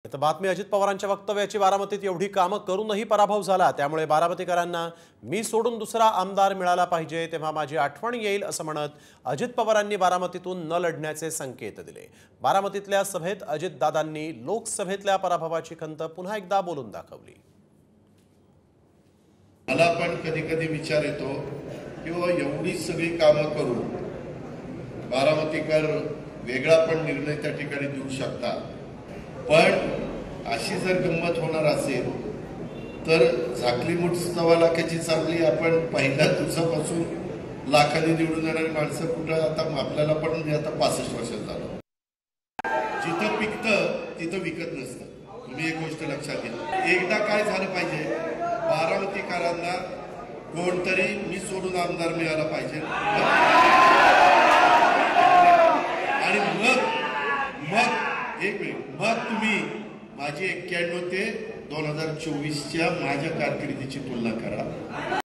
तर बातमी अजित पवारांच्या वक्तव्याची बारामतीत एवढी कामं करूनही पराभव झाला, त्यामुळे बारामतीकरांना मी सोडून दुसरा आमदार मिळाला पाहिजे तेव्हा माझी आठवण येईल असं म्हणत अजित पवारांनी बारामतीतून न लढण्याचे संकेत दिले। बारामतीतल्या सभेत अजितदादांनी लोकसभेतल्या पराभवाची खंत पुन्हा एकदा बोलून दाखवली। मला पण कधी कधी विचार येतो की एवढी सगळी कामं करून बारामतीकर वेगळा पण निर्णय त्या ठिकाणी देऊ शकतात, पण अशी जर गंमत होणार असेल तर झाकली मुठ सव्वा लाखाची चांगली आपण पहिल्या दिवसापासून लाखांनी निवडून येणारी माणसं कुठं आता आपल्याला पण मी आता 65 वर्षात झालो। जिथं पिकतं तिथं विकत नसतं, तुम्ही एक गोष्ट लक्षात घ्या। एकदा काय झालं पाहिजे, बारामतीकरांना कोणतरी मी सोडून आमदार मिळाला पाहिजे आणि मग तुम्ही माझी 91 ते 2024च्या माझ्या कारकिर्दीची तुलना करा।